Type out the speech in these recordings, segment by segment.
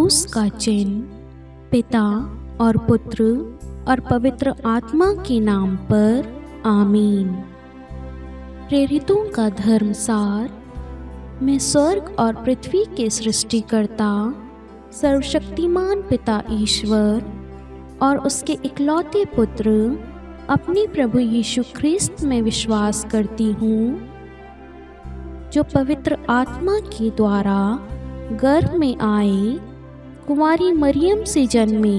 क्रूस का चिन्ह पिता और पुत्र और पवित्र आत्मा के नाम पर आमीन। प्रेरितों का धर्मसार। मैं स्वर्ग और पृथ्वी के सृष्टिकर्ता सर्वशक्तिमान पिता ईश्वर और उसके इकलौते पुत्र अपने प्रभु यीशु ख्रिस्त में विश्वास करती हूँ, जो पवित्र आत्मा के द्वारा गर्भ में आए, कुंवारी मरियम से जन्मे,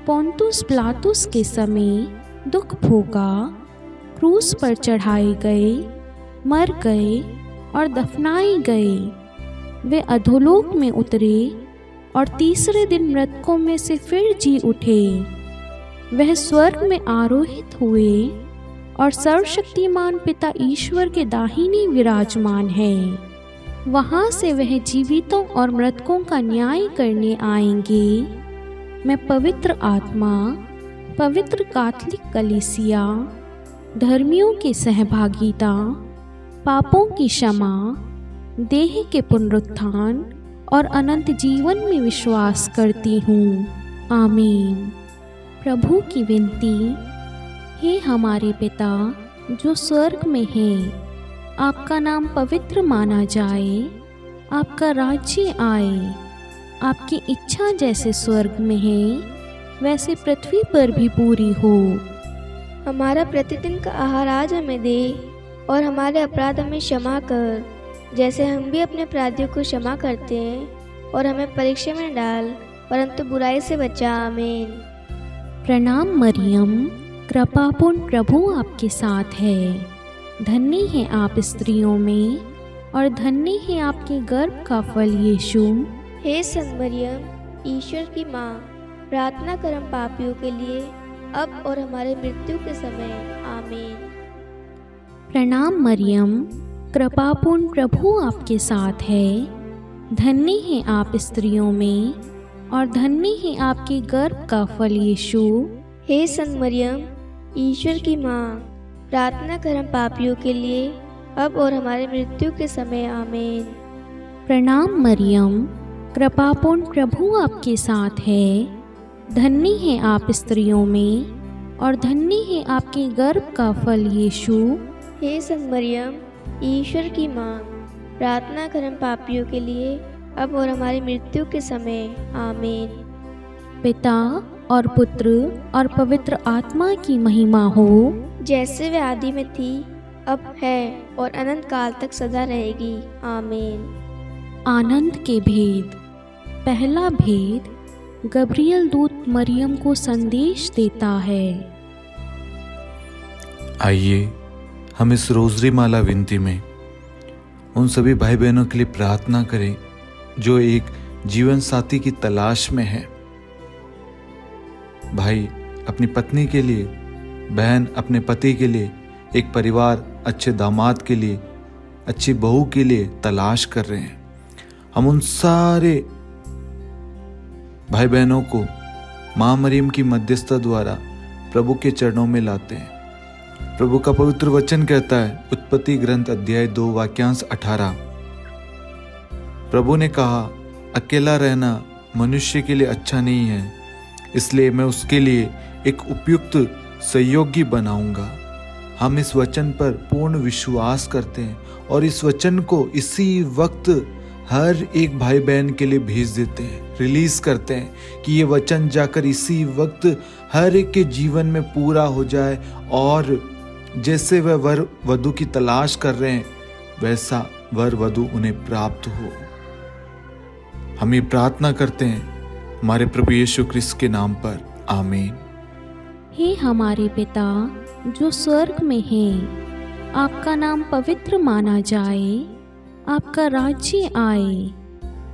पोंतुस पिलातुस के समय दुख भोगा, क्रूस पर चढ़ाए गए, मर गए और दफनाए गए। वे अधोलोक में उतरे और तीसरे दिन मृतकों में से फिर जी उठे। वह स्वर्ग में आरोहित हुए और सर्वशक्तिमान पिता ईश्वर के दाहिने विराजमान है। वहाँ से वह जीवितों और मृतकों का न्याय करने आएंगे। मैं पवित्र आत्मा, पवित्र कैथोलिक कलीसिया, धर्मियों की सहभागिता, पापों की क्षमा, देह के पुनरुत्थान और अनंत जीवन में विश्वास करती हूँ। आमीन। प्रभु की विनती। हे हमारे पिता जो स्वर्ग में है, आपका नाम पवित्र माना जाए, आपका राज्य आए, आपकी इच्छा जैसे स्वर्ग में है वैसे पृथ्वी पर भी पूरी हो। हमारा प्रतिदिन का आहार आज हमें दे और हमारे अपराध हमें क्षमा कर, जैसे हम भी अपने अपराधियों को क्षमा करते हैं, और हमें परीक्षा में डाल परंतु बुराई से बचा। आमीन। प्रणाम मरियम, कृपापूर्ण प्रभु आपके साथ है। धन्य है आप स्त्रियों में और धन्य है आपके गर्भ का फल यीशु। हे संत मरियम, ईश्वर की माँ, प्रार्थना कर हम पापियों के लिए अब और हमारे मृत्यु के समय। आमीन। प्रणाम मरियम, कृपापूर्ण प्रभु आपके साथ है। धन्य है आप स्त्रियों में और धन्य है आपके गर्भ का फल यीशु। हे संत मरियम, ईश्वर की माँ, प्रार्थना कर हम पापियों के लिए अब और हमारे मृत्यु के समय। आमीन। प्रणाम मरियम, कृपापूर्ण प्रभु आपके साथ है। धन्य है आप स्त्रियों में और धन्य है आपके गर्भ का फल यीशु। हे संत मरियम, ईश्वर की माँ, प्रार्थना कर हम पापियों के लिए अब और हमारी मृत्यु के समय। आमीन। पिता और पुत्र और पवित्र आत्मा की महिमा हो, जैसे वे आदि में थी, अब है और अनंत काल तक सदा रहेगी। आमीन। आनंद के भेद। पहला भेद, गब्रियल दूत मरियम को संदेश देता है। आइए हम इस रोजरी माला विनती में उन सभी भाई बहनों के लिए प्रार्थना करें जो एक जीवन साथी की तलाश में है। भाई अपनी पत्नी के लिए, बहन अपने पति के लिए, एक परिवार अच्छे दामाद के लिए, अच्छी बहू के लिए तलाश कर रहे हैं। हम उन सारे भाई बहनों को माँ मरियम की मध्यस्थता द्वारा प्रभु के चरणों में लाते हैं। प्रभु का पवित्र वचन कहता है, उत्पत्ति ग्रंथ अध्याय 2 वाक्यांश 18, प्रभु ने कहा, अकेला रहना मनुष्य के लिए अच्छा नहीं है, इसलिए मैं उसके लिए एक उपयुक्त सहयोगी बनाऊंगा। हम इस वचन पर पूर्ण विश्वास करते हैं और इस वचन को इसी वक्त हर एक भाई बहन के लिए भेज देते हैं, रिलीज करते हैं कि ये वचन जाकर इसी वक्त हर एक के जीवन में पूरा हो जाए और जैसे वह वर वधु की तलाश कर रहे हैं वैसा वर वधु उन्हें प्राप्त हो। हम ये प्रार्थना करते हैं हमारे प्रभु यीशु ख्रिस्त के नाम पर। आमीन। हे हमारे पिता जो स्वर्ग में है, आपका नाम पवित्र माना जाए, आपका राज्य आए,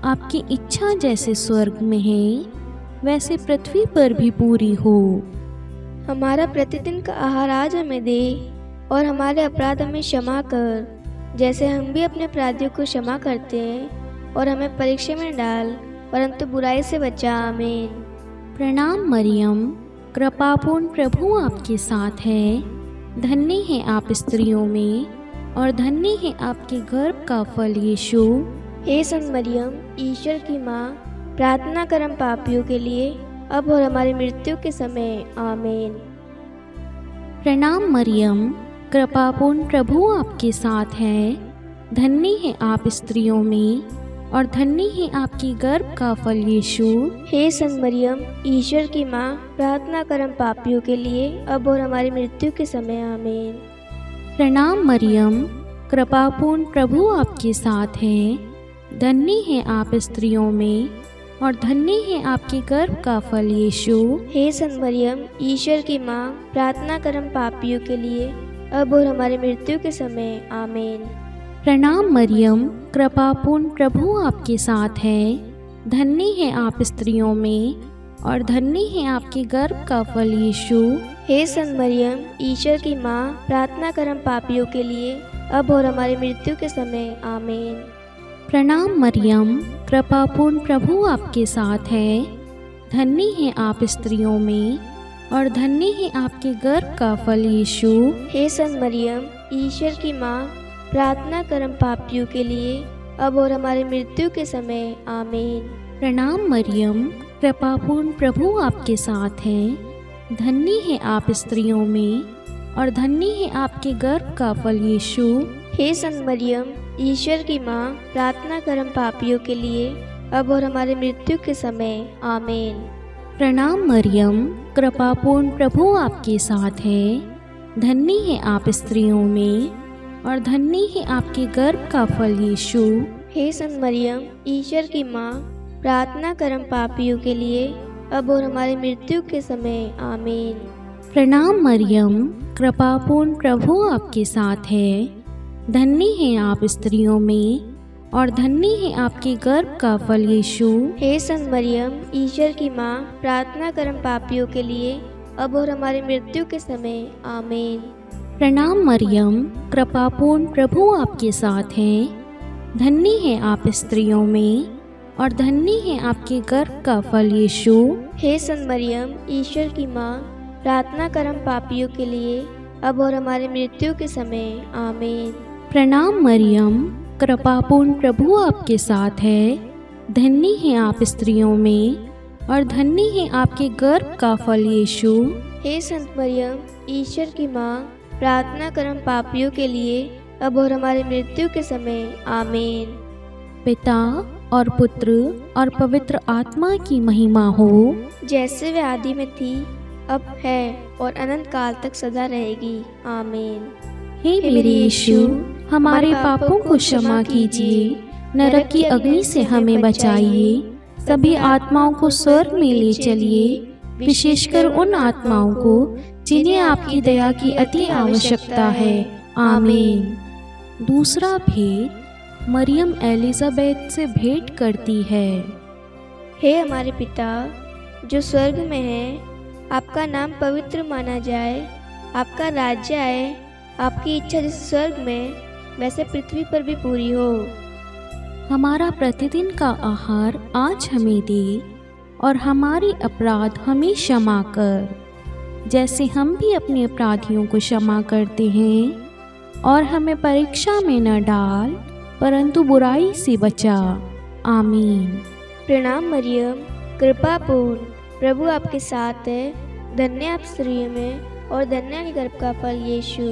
आपकी इच्छा जैसे स्वर्ग में है वैसे पृथ्वी पर भी पूरी हो। हमारा प्रतिदिन का आहार आज हमें दे और हमारे अपराध हमें क्षमा कर, जैसे हम भी अपने अपराधियों को क्षमा करते हैं, और हमें परीक्षा में डाल परंतु बुराई से बचा। आमीन। प्रणाम मरियम, कृपापूर्ण प्रभु आपके साथ है। धन्य है आप स्त्रियों में और धन्य है आपके गर्भ का फल यीशु। हे संत मरियम, ईश्वर की माँ, प्रार्थना कर हम पापियों के लिए, अब और हमारी मृत्यु के समय, आमीन। प्रणाम मरियम, कृपापूर्ण प्रभु आपके साथ है। धन्य है आप स्त्रियों में और धन्य है आपकी गर्भ का फल यीशु। हे संत मरियम, ईश्वर की माँ, प्रार्थना कर हम पापियों के लिए, अब और हमारी मृत्यु के समय, आमीन। प्रणाम मरियम, कृपापूर्ण प्रभु आपके साथ है। धन्य है आप स्त्रियों में और धन्य है आपके गर्भ का फल यीशु। हे संत मरियम, ईश्वर की माँ, प्रार्थना कर हम पापियों के लिए, अब और हमारी मृत्यु के समय, आमीन। प्रणाम मरियम, कृपापूर्ण प्रभु आपके साथ है। धन्य है आप स्त्रियों में और धन्य है आपके गर्भ का फल यीशु। हे संत मरियम, ईश्वर की माँ, प्रार्थना कर हम पापियों के लिए, अब और हमारी मृत्यु के समय, आमीन। प्रणाम मरियम, कृपापूर्ण प्रभु आपके साथ है। धन्य है आप स्त्रियों में और धन्य है आपके गर्भ का फल यीशु। हे संत मरियम, ईश्वर की माँ, प्रार्थना कर हम पापियों के लिए, अब और हमारी मृत्यु के समय, आमीन। प्रणाम मरियम, कृपापूर्ण प्रभु आपके साथ है। धन्य है आप स्त्रियों में और धन्य है आपके गर्भ का फल यीशु। हे संत मरियम, ईश्वर की माँ, प्रार्थना कर हम पापियों के लिए, अब और हमारी मृत्यु के समय, आमीन। प्रणाम मरियम, कृपापूर्ण प्रभु आपके साथ है। धन्य है आप स्त्रियों में और धन्य है आपके गर्भ का फल यीशु। हे संत मरियम, ईश्वर की माँ, प्रार्थना कर हम पापियों के लिए, अब और हमारी मृत्यु के समय, आमीन। प्रणाम मरियम, कृपापूर्ण प्रभु आपके साथ है। धन्य है आप स्त्रियों में और धन्य है आपके गर्भ का फल यीशु। हे संत मरियम, ईश्वर की माँ, प्रार्थना कर हम पापियों के लिए, अब और हमारी मृत्यु के समय, आमीन। प्रणाम मरियम, कृपापूर्ण प्रभु आपके साथ है। धन्य है आप स्त्रियों में और धन्य है आपके गर्भ का फल यीशु। हे संत मरियम, ईश्वर की माँ, प्रार्थना कर हम पापियों के लिए, अब और हमारी मृत्यु के समय, आमीन। प्रणाम मरियम, कृपापूर्ण प्रभु आपके साथ है। धन्य है आप स्त्रियों में और धन्य है आपके गर्भ का फल यीशु। हे संत मरियम, ईश्वर की माँ, प्रार्थना कर हम पापियों के लिए, अब और हमारी मृत्यु के समय, आमीन। पिता और पुत्र और पवित्र आत्मा की महिमा हो, जैसे वे आदि में थी, अब है और अनंत काल तक सदा रहेगी, आमीन। हे मेरे यीशु, हमारे पापों को क्षमा कीजिए, नरक की अग्नि से हमें बचाइए, सभी आत्माओं को स्वर्ग में ले चलिए, विशेषकर उन आत्माओं को जिन्हें आपकी दया की अति आवश्यकता है, आमीन। दूसरा भेद, मरियम एलिजाबेथ से भेंट करती है। हे हमारे पिता जो स्वर्ग में है, आपका नाम पवित्र माना जाए, आपका राज्य आए, आपकी इच्छा जैसे स्वर्ग में वैसे पृथ्वी पर भी पूरी हो। हमारा प्रतिदिन का आहार आज हमें दे और हमारे अपराध हमें क्षमा कर, जैसे हम भी अपने अपराधियों को क्षमा करते हैं, और हमें परीक्षा में न डाल परंतु बुराई से बचा, आमीन। प्रणाम मरियम, कृपापूर्ण प्रभु आपके साथ है। धन्य आप स्त्रियों में और धन्य के गर्भ का फल यीशु।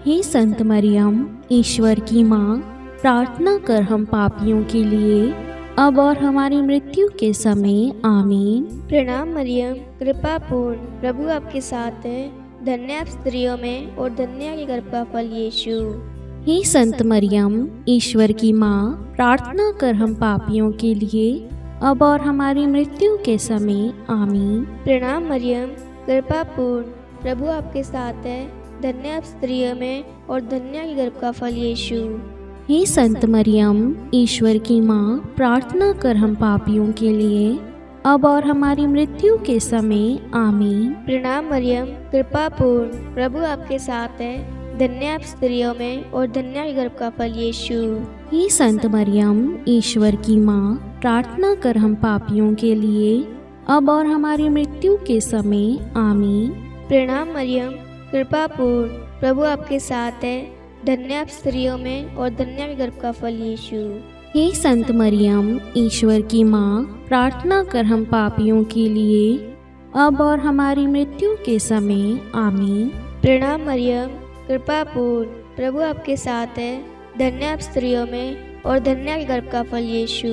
हे संत मरियम, ईश्वर की माँ, प्रार्थना कर हम पापियों के लिए, अब और हमारी मृत्यु के समय, आमीन। प्रणाम मरियम, कृपापूर्ण प्रभु आपके साथ है। धन्य आप स्त्रियों में और धन्य के गर्भ का फल यीशु। हे संत मरियम, ईश्वर की माँ, प्रार्थना कर हम पापियों के लिए, अब और हमारी मृत्यु के समय, आमीन। प्रणाम मरियम, कृपापूर्ण प्रभु आपके साथ है। धन्य आप स्त्रियों में और धन्य के गर्भ का फल यीशु। हे संत मरियम, ईश्वर की माँ, प्रार्थना कर हम पापियों के लिए, अब और हमारी मृत्यु के समय, आमीन। प्रणाम मरियम, कृपापूर्ण प्रभु आपके साथ है। धन्य आप स्त्रियों में और धन्य के गर्भ का फल यीशु। हे संत मरियम, ईश्वर की माँ, प्रार्थना कर हम पापियों के लिए, अब और हमारी मृत्यु के समय, आमीन। प्रणाम मरियम, कृपापूर्ण प्रभु आपके साथ है। धन्य आप स्त्रियों में और धन्य के गर्भ का फल यीशु। हे संत मरियम, ईश्वर की माँ, प्रार्थना कर हम पापियों के लिए, अब और हमारी मृत्यु के समय। आमीन। प्रणाम मरियम, कृपा पूर्ण, प्रभु आपके साथ है। धन्य आप स्त्रियों में और धन्य आपके गर्भ का फल यीशु।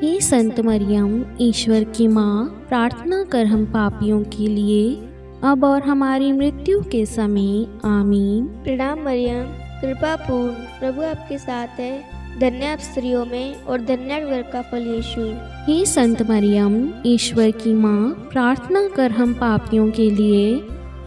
हे संत मरियम, ईश्वर की माँ, प्रार्थना कर हम पापियों के लिए, अब और हमारी मृत्यु के समय। आमीन। प्रणाम मरियम, कृपा पूर्ण, प्रभु आपके साथ है। धन्य आप स्त्रियों में और धन्य आपके गर्भ का फल यीशु। हे संत मरियम, ईश्वर की माँ, प्रार्थना कर हम पापियों के लिए,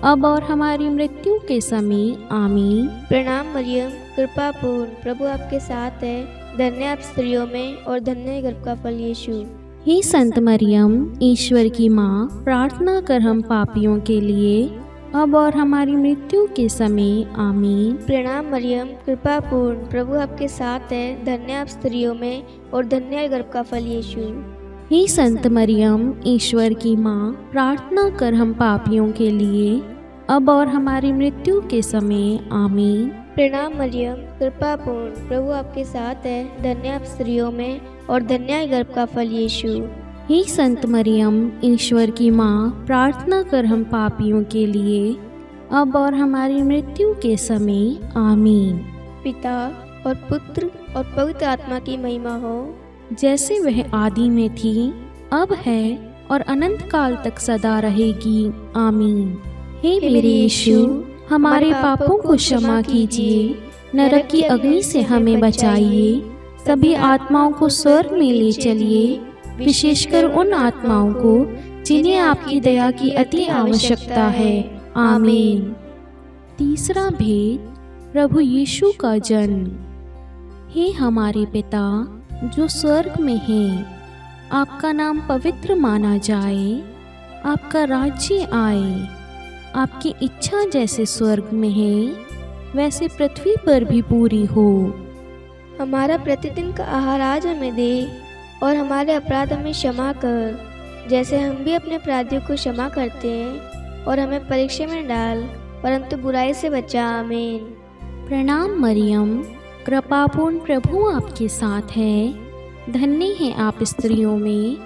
अब और हमारी मृत्यु के समय। आमीन। प्रणाम मरियम, कृपा पूर्ण, प्रभु आपके साथ है। धन्य आप स्त्रियों में और धन्य आपके गर्भ का फल यीशु। हे संत मरियम, ईश्वर की माँ, प्रार्थना कर हम पापियों के लिए, अब और हमारी मृत्यु के समय। आमीन। प्रणाम मरियम, कृपा पूर्ण, प्रभु आपके साथ है। धन्य आप स्त्रियों में और धन्य आपके गर्भ का फल यीशु। हे संत मरियम, ईश्वर की माँ, प्रार्थना कर हम पापियों के लिए, अब और हमारी मृत्यु के समय। आमीन। प्रणाम मरियम, कृपा पूर्ण, प्रभु आपके साथ है। धन्य आप स्त्रियों में और धन्य आपके गर्भ का फल यीशु। हे संत मरियम, ईश्वर की माँ, प्रार्थना कर हम पापियों के लिए, अब और हमारी मृत्यु के समय। आमीन। पिता और पुत्र और पवित्र आत्मा की महिमा हो, जैसे वह आदि में थी, अब है और अनंत काल तक सदा रहेगी। आमीन। हे मेरे यीशु, हमारे पापों को क्षमा कीजिए, नरक की अग्नि से हमें बचाइए, सभी आत्माओं को स्वर्ग में ले चलिए, विशेषकर उन आत्माओं को जिन्हें आपकी दया की अति आवश्यकता है। आमीन। तीसरा भेद, प्रभु यीशु का जन्म। हे हमारे पिता जो स्वर्ग में है, आपका नाम पवित्र माना जाए, आपका राज्य आए, आपकी इच्छा जैसे स्वर्ग में है वैसे पृथ्वी पर भी पूरी हो। हमारा प्रतिदिन का आहार आज हमें दे और हमारे अपराध हमें क्षमा कर, जैसे हम भी अपने अपराधियों को क्षमा करते हैं, और हमें परीक्षा में डाल परंतु बुराई से बचा। आमीन। प्रणाम मरियम, कृपापूर्ण, प्रभु आपके साथ है। धन्य है आप स्त्रियों में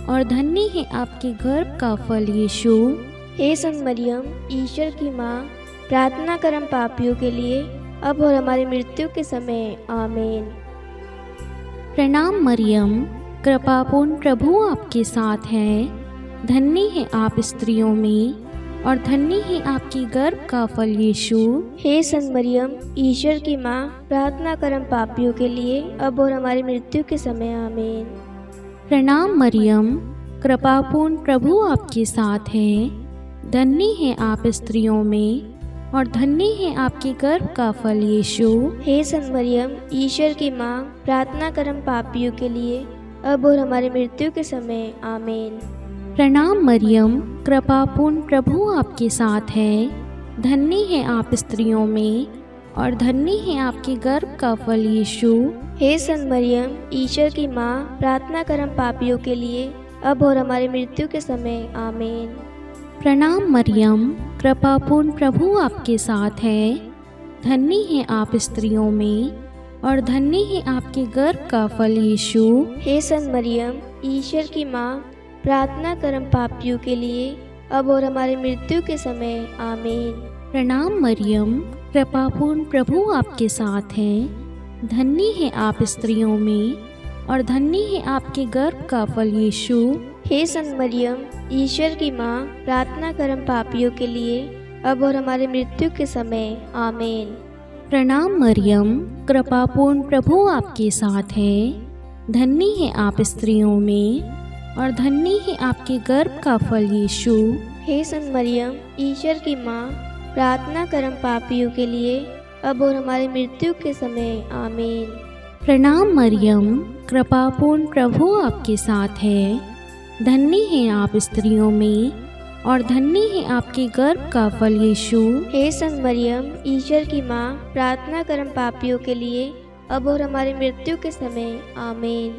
और धन्य है आपके गर्भ का फल यीशु। हे संत मरियम, ईश्वर की माँ, प्रार्थना कर हम पापियों के लिए, अब और हमारी मृत्यु के समय। आमीन। प्रणाम मरियम, कृपापूर्ण, प्रभु आपके साथ है। धन्य है आप स्त्रियों में और धन्य है आपके गर्भ का फल यीशु। हे संत मरियम, ईश्वर की माँ, प्रार्थना कर हम पापियों के लिए, अब और हमारी मृत्यु के समय। आमीन। प्रणाम मरियम, कृपापूर्ण, प्रभु आपके साथ है। धन्य है आप स्त्रियों में और धन्य है आपके गर्भ का फल यीशु। हे संत मरियम, ईश्वर की माँ, प्रार्थना कर हम पापियों के लिए, अब और हमारी मृत्यु के समय। आमीन। प्रणाम मरियम, कृपापूर्ण, प्रभु आपके साथ है। धन्य है आप स्त्रियों में और धन्य है आपके गर्भ का फल यीशु। हे संत मरियम, ईश्वर की माँ, प्रार्थना कर हम पापियों के लिए, अब और हमारी मृत्यु के समय। आमीन। प्रणाम मरियम, कृपापूर्ण, प्रभु आपके साथ है। धन्य है आप स्त्रियों में और धन्य है आपके गर्भ का फल यीशु। हे संत मरियम, ईश्वर की माँ, प्रार्थना कर हम पापियों के लिए, अब और हमारी मृत्यु के समय। आमीन। प्रणाम मरियम, कृपापूर्ण, प्रभु आपके साथ है। धन्य है आप स्त्रियों में और धन्य है आपके गर्भ का फल यीशु। हे संत मरियम, ईश्वर की माँ, प्रार्थना कर हम पापियों के लिए, अब और हमारी मृत्यु के समय। आमीन। प्रणाम मरियम, कृपापूर्ण, प्रभु आपके साथ है। धन्य है आप स्त्रियों में और धन्य है आपके गर्भ का फल यीशु। हे संत मरियम, ईश्वर की माँ, प्रार्थना कर हम पापियों के लिए, अब और हमारी मृत्यु के समय। आमीन। प्रणाम मरियम, कृपापूर्ण, प्रभु आपके साथ है। धन्य है आप स्त्रियों में और धन्य है आपके गर्भ का फल यीशु। हे संत मरियम, ईश्वर की माँ, प्रार्थना कर हम पापियों के लिए, अब और हमारी मृत्यु के समय। आमीन।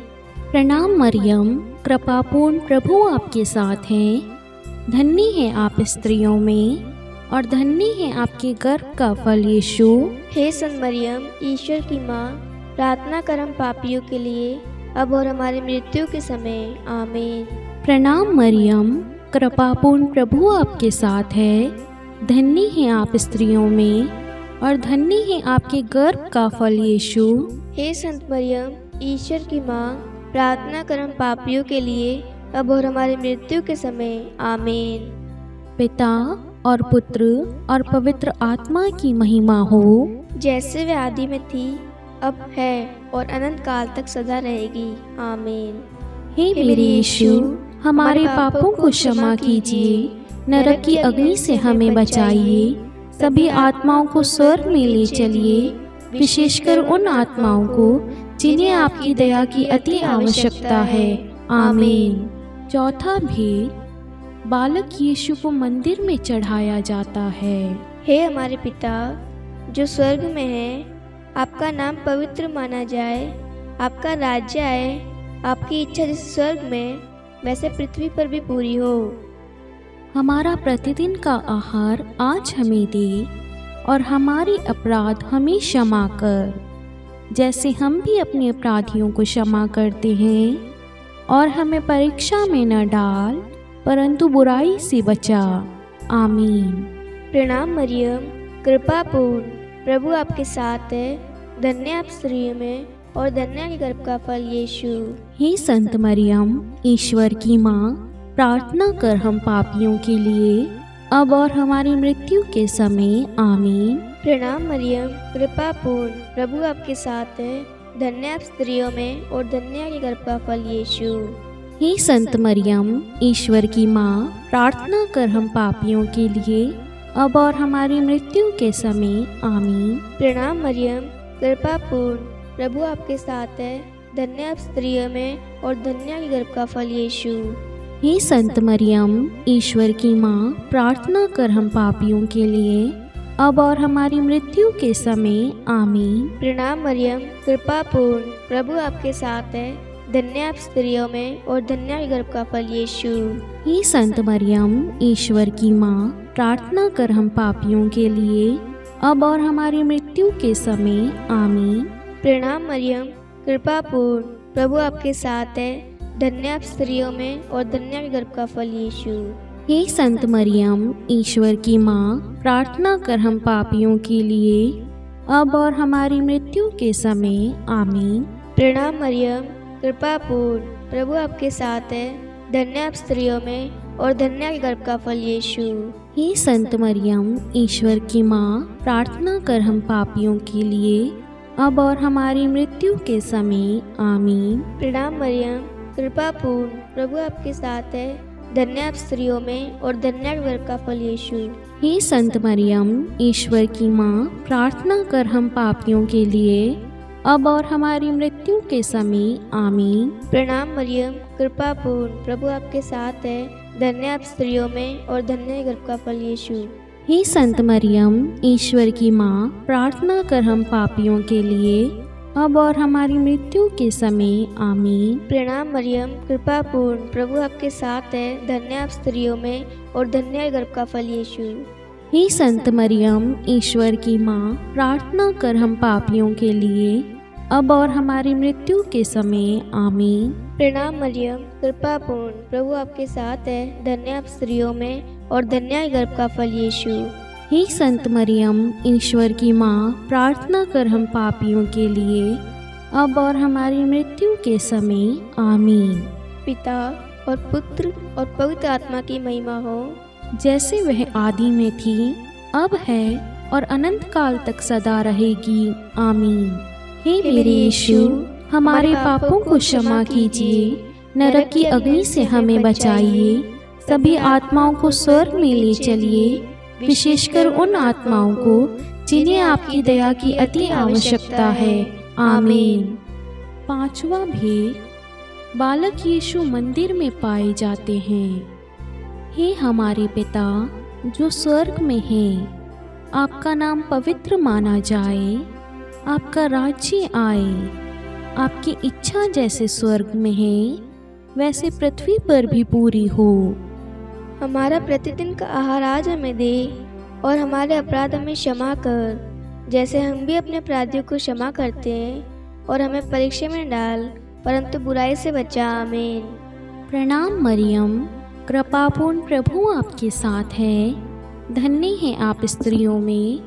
प्रणाम मरियम, कृपापूर्ण, प्रभु आपके साथ है। धन्य है आप स्त्रियों में और धन्य है आपके गर्भ का फल यीशु। हे संत मरियम, ईश्वर की माँ, प्रार्थना कर हम पापियों के लिए, अब और हमारी मृत्यु के समय आमीन। प्रणाम मरियम, कृपापूर्ण प्रभु आपके साथ है। धन्य हैं आप स्त्रियों में और धन्य है आपके गर्भ का फल यीशु। हे संत मरियम, ईश्वर की माँ, प्रार्थना कर हम पापियों के लिए अब और हमारी मृत्यु के समय आमीन। पिता और पुत्र और पवित्र आत्मा की महिमा हो, जैसे वे आदि में थी, अब है और अनंत काल तक सदा रहेगी आमीन। हे मेरे यीशु, हमारे पापों को क्षमा कीजिए, नरक की अग्नि से हमें बचाइए, सभी आत्माओं को स्वर्ग में ले चलिए, विशेषकर उन आत्माओं को जिन्हें आपकी दया की अति आवश्यकता है आमीन। चौथा भेद, बालक यीशु को मंदिर में चढ़ाया जाता है। हे हमारे पिता जो स्वर्ग में है, आपका नाम पवित्र माना जाए, आपका राज्य आए, आपकी इच्छा जैसे स्वर्ग में वैसे पृथ्वी पर भी पूरी हो। हमारा प्रतिदिन का आहार आज हमें दे और हमारे अपराध हमें क्षमा कर, जैसे हम भी अपने अपराधियों को क्षमा करते हैं, और हमें परीक्षा में न डाल परंतु बुराई से बचा आमीन। प्रणाम मरियम, कृपापूर्ण प्रभु आपके साथ है, धन्य आप स्त्रियों में और धन्य के गर्भ का फल यीशु। हे संत मरियम, ईश्वर की माँ, प्रार्थना कर हम पापियों के लिए अब और हमारी मृत्यु के समय आमीन। प्रणाम मरियम, कृपापूर्ण प्रभु आपके साथ है, धन्य आप स्त्रियों में और धन्य के गर्भ का फल यीशु। हे संत मरियम, ईश्वर की माँ, प्रार्थना कर हम पापियों के लिए अब और हमारी मृत्यु के समय आमीन। प्रणाम मरियम, कृपापूर्ण प्रभु आपके साथ है, धन्य आप स्त्रियों में और धन्य के गर्भ का फल यीशु। हे संत मरियम, ईश्वर की माँ, प्रार्थना कर हम पापियों के लिए अब और हमारी मृत्यु के समय आमीन। प्रणाम मरियम, कृपापूर्ण प्रभु आपके साथ है, धन्य आप स्त्रियों में और धन्य के गर्भ का फल यीशु। हे संत मरियम, ईश्वर की माँ, प्रार्थना कर हम पापियों के लिए अब और हमारी मृत्यु के समय आमीन। प्रणाम मरियम, कृपापूर्ण प्रभु आपके साथ है, धन्य आप स्त्रियों में और धन्य के गर्भ का फल यीशु। हे संत मरियम, ईश्वर की माँ, प्रार्थना कर हम पापियों के लिए अब और हमारी मृत्यु के समय आमीन। प्रणाम मरियम, कृपापूर्ण प्रभु आपके साथ है, धन्य आप स्त्रियों में और धन्य के गर्भ का फल यीशु। हे संत मरियम, ईश्वर की माँ, प्रार्थना कर हम पापियों के लिए अब और हमारी मृत्यु के समय आमीन। प्रणाम मरियम, कृपापूर्ण प्रभु आपके साथ है, धन्य आप स्त्रियों में और धन्य के गर्भ का फल यीशु। हे संत मरियम, ईश्वर की माँ, प्रार्थना कर हम पापियों के लिए अब और हमारी मृत्यु के समय आमीन। प्रणाम मरियम, कृपापूर्ण प्रभु आपके साथ है, धन्य आप स्त्रियों में और धन्य के गर्भ का फल यीशु। हे संत मरियम, ईश्वर की माँ, प्रार्थना कर हम पापियों के लिए अब और हमारी मृत्यु के समय आमीन। प्रणाम मरियम, कृपापूर्ण प्रभु आपके साथ है, धन्य आप स्त्रियों में और धन्य के गर्भ का फल यीशु। हे संत मरियम, ईश्वर की माँ, प्रार्थना कर हम पापियों के लिए अब और हमारी मृत्यु के समय आमीन। प्रणाम मरियम, कृपापूर्ण प्रभु आपके साथ है, धन्य आप स्त्रियों में और धन्य के गर्भ का फल यीशु। हे संत मरियम, ईश्वर की माँ, प्रार्थना कर हम पापियों के लिए अब और हमारी मृत्यु के समय आमीन। पिता और पुत्र और पवित्र आत्मा की महिमा हो, जैसे वह आदि में थी, अब है और अनंत काल तक सदा रहेगी आमीन। हे मेरे यीशु, हमारे पापों को क्षमा कीजिए, नरक की अग्नि से हमें बचाइए, सभी आत्माओं को स्वर्ग में ले चलिए, विशेषकर उन आत्माओं को जिन्हें आपकी दया की अति आवश्यकता है आमीन। पांचवा भेद, बालक यीशु मंदिर में पाए जाते हैं। हे हमारे पिता जो स्वर्ग में हैं, आपका नाम पवित्र माना जाए, आपका राज्य आए, आपकी इच्छा जैसे स्वर्ग में है वैसे पृथ्वी पर भी पूरी हो। हमारा प्रतिदिन का आहार आज हमें दे और हमारे अपराध हमें क्षमा कर, जैसे हम भी अपने अपराधियों को क्षमा करते हैं, और हमें परीक्षा में डाल परंतु बुराई से बचा। आमीन। प्रणाम मरियम, कृपापूर्ण प्रभु आपके साथ है। धन्य है आप स्त्रियों में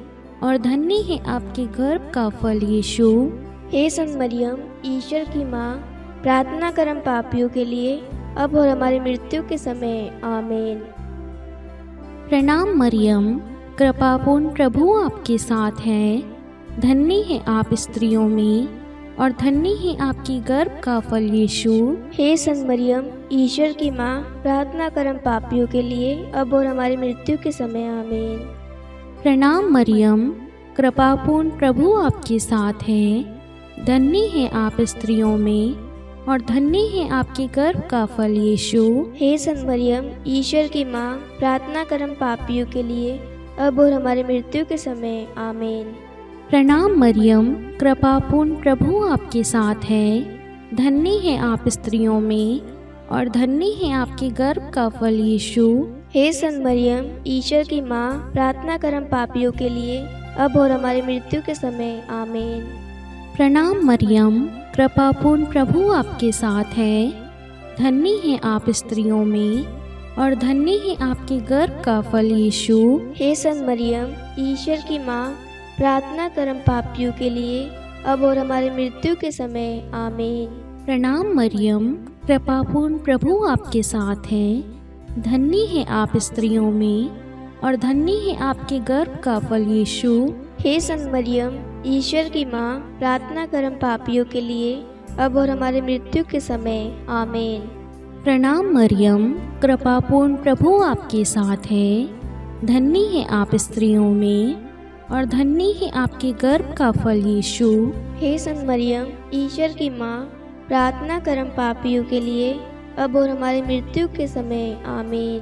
और धन्य है आपके गर्भ का फल यीशु। हे संत मरियम, ईश्वर की माँ, प्रार्थना कर हम पापियों के लिए, अब और हमारी मृत्यु के समय। आमीन। प्रणाम मरियम, कृपापूर्ण प्रभु आपके साथ है। धन्य है आप स्त्रियों में और धन्य है आपकी गर्भ का फल यीशु। हे संत मरियम, ईश्वर की माँ, प्रार्थना कर हम पापियों के लिए, अब और हमारी मृत्यु के समय। आमीन। प्रणाम मरियम, कृपापूर्ण प्रभु आपके साथ है। धन्य है आप स्त्रियों में और धन्य है आपके गर्भ का फल यीशु। हे संत मरियम, ईश्वर की माँ, प्रार्थना कर हम पापियों के लिए, अब और हमारी मृत्यु के समय। आमीन। प्रणाम मरियम, कृपापूर्ण प्रभु आपके साथ है। धन्य है आप स्त्रियों में और धन्य है आपके गर्भ का फल यीशु। हे संत मरियम, ईश्वर की माँ, प्रार्थना कर हम पापियों के लिए, अब और हमारी मृत्यु के समय। आमीन। प्रणाम मरियम, कृपापूर्ण प्रभु आपके साथ है। धन्य है आप स्त्रियों में और धन्य है आपके गर्भ का फल यीशु। हे संत मरियम, ईश्वर की माँ, प्रार्थना कर हम पापियों के लिए, अब और हमारी मृत्यु के समय। आमीन। प्रणाम मरियम, कृपापूर्ण प्रभु आपके साथ है। धन्य है आप स्त्रियों में और धन्य है आपके गर्भ का फल यीशु। हे संत मरियम, ईश्वर की माँ, प्रार्थना कर हम पापियों के लिए, अब और हमारी मृत्यु के समय। आमीन। प्रणाम मरियम, कृपापूर्ण प्रभु आपके साथ है। धन्य है आप स्त्रियों में और धन्य है आपके गर्भ का फल यीशु। हे संत मरियम, ईश्वर की माँ, प्रार्थना कर हम पापियों के लिए, अब और हमारी मृत्यु के समय। आमीन।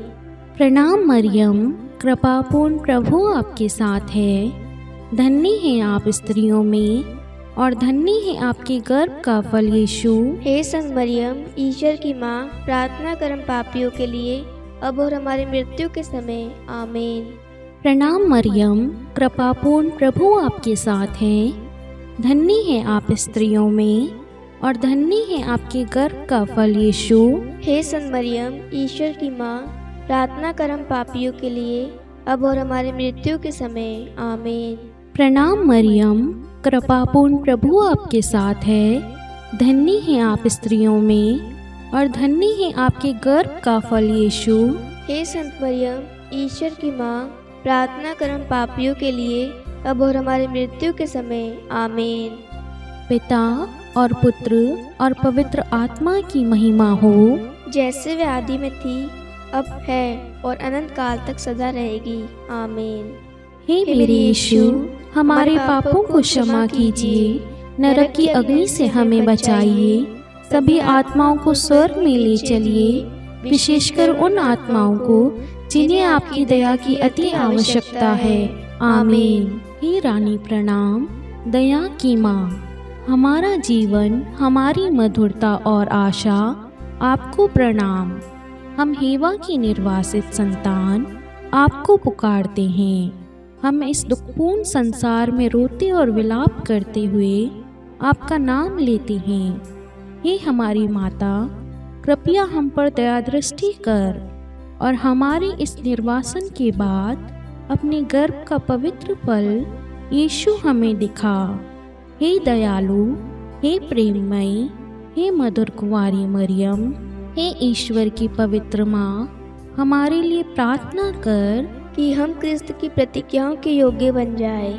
प्रणाम मरियम, कृपापूर्ण प्रभु आपके साथ है। धन्य है आप स्त्रियों में और धन्य है आपके गर्भ का फल यीशु। हे संत मरियम, ईश्वर की माँ, प्रार्थना कर हम पापियों के लिए, अब और हमारी मृत्यु के समय। आमीन। प्रणाम मरियम, कृपापूर्ण प्रभु आपके साथ है। धन्य है आप स्त्रियों में और धन्य है आपके गर्भ का फल यीशु। हे संत मरियम, ईश्वर की माँ, प्रार्थना कर हम पापियों के लिए, अब और हमारी मृत्यु के समय। आमीन। प्रणाम मरियम, कृपापूर्ण प्रभु आपके साथ है। धन्य है आप स्त्रियों में और धन्य है आपके गर्भ का फल यीशु। हे संत मरियम, ईश्वर की माँ, प्रार्थना कर हम पापियों के लिए, अब और हमारी मृत्यु के समय। आमीन। पिता और पुत्र और पवित्र आत्मा की महिमा हो, जैसे वे आदि में थी, अब है और अनंत काल तक सदा रहेगी। आमीन। हे मेरे यीशु, हमारे पापों को क्षमा कीजिए, नरक की अग्नि से हमें बचाइए, सभी आत्माओं को स्वर्ग में ले चलिए, विशेषकर उन आत्माओं को जिन्हें आपकी दया की अति आवश्यकता है। आमीन। हे रानी प्रणाम, दया की माँ, हमारा जीवन, हमारी मधुरता और आशा, आपको प्रणाम। हम हेवा की निर्वासित संतान आपको पुकारते हैं। हम इस दुखपूर्ण संसार में रोते और विलाप करते हुए आपका नाम लेते हैं। हे हमारी माता, कृपया हम पर दया दृष्टि कर और हमारे इस निर्वासन के बाद अपने गर्भ का पवित्र फल यीशु हमें दिखा। हे दयालु, हे प्रेममयी, हे मधुर कुंवारी मरियम, हे ईश्वर की पवित्र माँ, हमारे लिए प्रार्थना कर कि हम क्रिस्त की प्रतिज्ञाओं के योग्य बन जाए।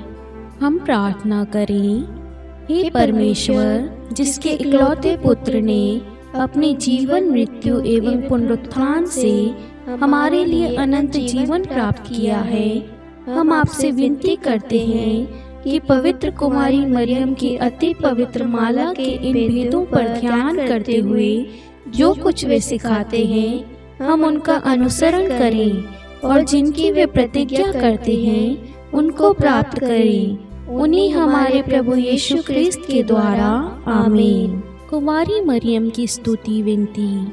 हम प्रार्थना करें। हे परमेश्वर, जिसके इकलौते पुत्र ने अपने जीवन, मृत्यु एवं पुनरुत्थान से हमारे लिए अनंत जीवन प्राप्त किया है, हम आपसे विनती करते हैं कि पवित्र कुमारी मरियम की अति पवित्र माला के इन भेदों पर ध्यान करते हुए जो कुछ वे सिखाते हैं, हम उनका अनुसरण करें और जिनकी वे प्रतिज्ञा करते हैं उनको प्राप्त करें। उन्हीं हमारे प्रभु यीशु क्रिस्त के द्वारा। आमीन। कुमारी मरियम की स्तुति विनती।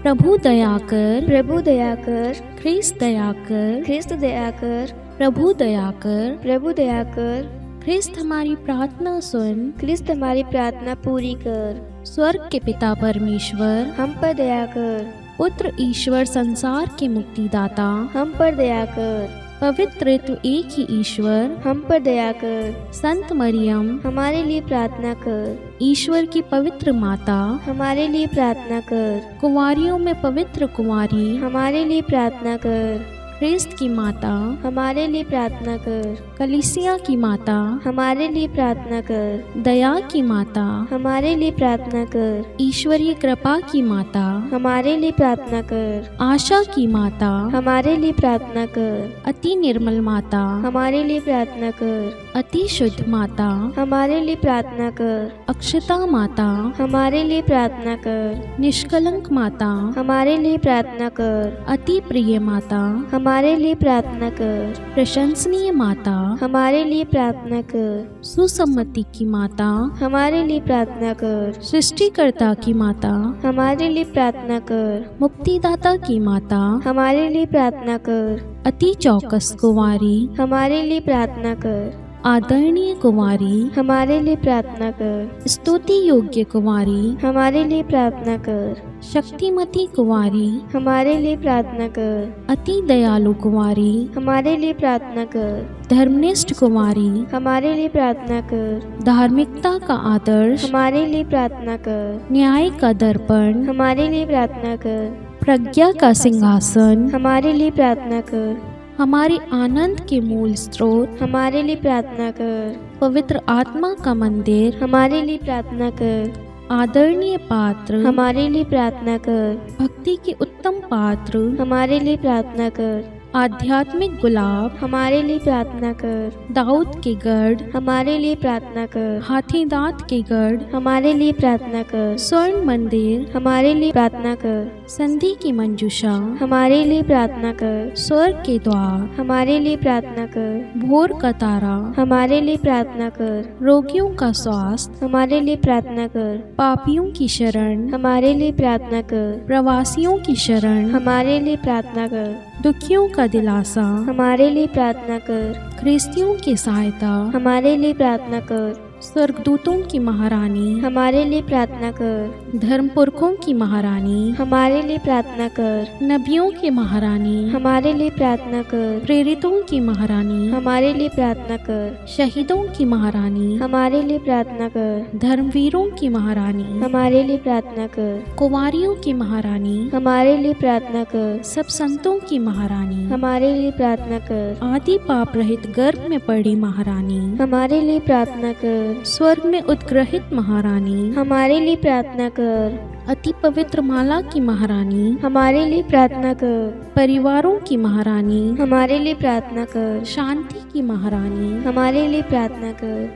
प्रभु दया कर, प्रभु दया कर, ख्रिस्त दया कर, ख्रिस्त दया कर, प्रभु दया कर, प्रभु दया कर, ख्रिस्त हमारी प्रार्थना सुन। ख्रिस्त हमारी प्रार्थना पूरी कर। स्वर्ग के पिता परमेश्वर, हम पर दया कर। पुत्र ईश्वर संसार के मुक्तिदाता, हम पर दया कर। पवित्र तो एक ही ईश्वर, हम पर दया कर। संत मरियम, हमारे लिए प्रार्थना कर। ईश्वर की पवित्र माता, हमारे लिए प्रार्थना कर। कुंवारियों में पवित्र कुंवारी, हमारे लिए प्रार्थना कर। ख्रिस्त की माता, हमारे लिए प्रार्थना कर। कलीसिया की माता, हमारे लिए प्रार्थना कर। दया की माता, हमारे लिए प्रार्थना कर। ईश्वरीय कृपा की माता, हमारे लिए प्रार्थना कर। आशा की माता, हमारे लिए प्रार्थना कर। अति निर्मल माता, हमारे लिए प्रार्थना कर। अति शुद्ध माता, हमारे लिए प्रार्थना कर। अक्षता माता, हमारे लिए प्रार्थना कर। निष्कलंक माता, हमारे लिए प्रार्थना कर। अति प्रिय माता, हमारे लिए प्रार्थना कर। प्रशंसनीय माता, हमारे लिए प्रार्थना कर। सुसम्मति की माता, हमारे लिए प्रार्थना कर। सृष्टिकर्ता की माता, हमारे लिए प्रार्थना कर। मुक्तिदाता की माता, हमारे लिए प्रार्थना कर। अति चौकस कुंवारी, हमारे लिए प्रार्थना कर। आदरणीय कुंवारी, हमारे लिए प्रार्थना कर। स्तुति योग्य कुंवारी, हमारे लिए प्रार्थना कर। शक्तिमती कुंवारी, हमारे लिए प्रार्थना कर। अति दयालु कुंवारी, हमारे लिए प्रार्थना कर। धर्मनिष्ठ कुंवारी, हमारे लिए प्रार्थना कर। धार्मिकता का आदर्श, हमारे लिए प्रार्थना कर। न्याय का दर्पण, हमारे लिए प्रार्थना कर। प्रज्ञा का सिंहासन, हमारे लिए प्रार्थना कर। हमारे आनंद के मूल स्रोत, हमारे लिए प्रार्थना कर। पवित्र आत्मा का मंदिर, हमारे लिए प्रार्थना कर। आदरणीय पात्र, हमारे लिए प्रार्थना कर। भक्ति के उत्तम पात्र, हमारे लिए प्रार्थना कर। आध्यात्मिक गुलाब, हमारे लिए प्रार्थना कर। दाऊद के गढ़, हमारे लिए प्रार्थना कर। हाथी दांत के गढ़, हमारे लिए प्रार्थना कर। स्वर्ण मंदिर, हमारे लिए प्रार्थना कर। संधि की मंजूषा, हमारे लिए प्रार्थना कर। स्वर्ग के द्वार, हमारे लिए प्रार्थना कर। भोर का तारा, हमारे लिए प्रार्थना कर। रोगियों का स्वास्थ्य, हमारे लिए प्रार्थना कर। पापियों की शरण, हमारे लिए प्रार्थना कर। प्रवासियों की शरण, हमारे लिए प्रार्थना कर। दुखियों का दिलासा, हमारे लिए प्रार्थना कर। ख्रिस्तियों की सहायता, हमारे लिए प्रार्थना कर। स्वर्गदूतों की महारानी, हमारे लिए प्रार्थना कर। धर्मपुरखों की महारानी, हमारे लिए प्रार्थना कर। नबियों की महारानी, हमारे लिए प्रार्थना कर। प्रेरितों की महारानी, हमारे लिए प्रार्थना कर। शहीदों की महारानी, हमारे लिए प्रार्थना कर। धर्मवीरों की महारानी, हमारे लिए प्रार्थना कर। कुंवारियों की महारानी, हमारे लिए प्रार्थना कर। सब संतों की महारानी, हमारे लिए प्रार्थना कर। आदि पाप रहित गर्भ में पड़ी महारानी, हमारे लिए प्रार्थना कर। स्वर्ग में उद्ग्रहित महारानी, हमारे लिए प्रार्थना कर। अति पवित्र माला की महारानी, हमारे लिए प्रार्थना कर। परिवारों की महारानी, हमारे लिए प्रार्थना कर। शांति की महारानी, हमारे लिए प्रार्थना कर।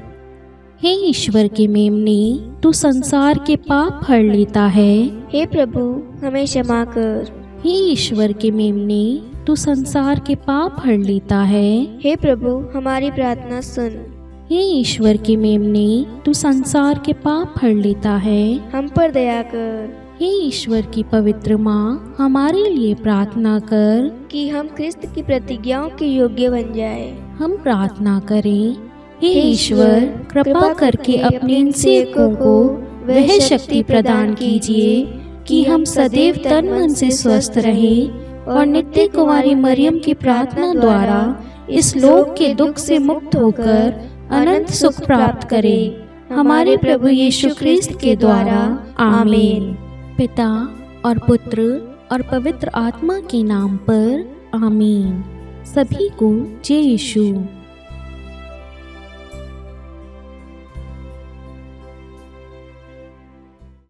हे ईश्वर के मेमने, तू संसार के पाप हर लेता है। हे प्रभु, हमें क्षमा कर। हे ईश्वर के मेमने, तू संसार के पाप हर लेता है। हे प्रभु, हमारी प्रार्थना सुन। हे ईश्वर के मेमने, तू संसार के पाप हर लेता है। हम पर दया कर। हे ईश्वर की पवित्र माँ, हमारे लिए प्रार्थना कर कि हम ख्रिस्त की प्रतिज्ञाओं के योग्य बन जाए। हम प्रार्थना करें। हे ईश्वर, कृपा करके अपने इन सेवकों को वह शक्ति प्रदान कीजिए कि हम सदैव तन मन से स्वस्थ रहें और नित्य कुंवारी मरियम की प्रार्थना द्वारा इस लोक के दुख से मुक्त होकर अनंत सुख प्राप्त करें। हमारे प्रभु यीशु ख्रिस्त के द्वारा, आमीन। पिता और पुत्र और पवित्र आत्मा के नाम पर, आमीन। सभी को जय यीशु।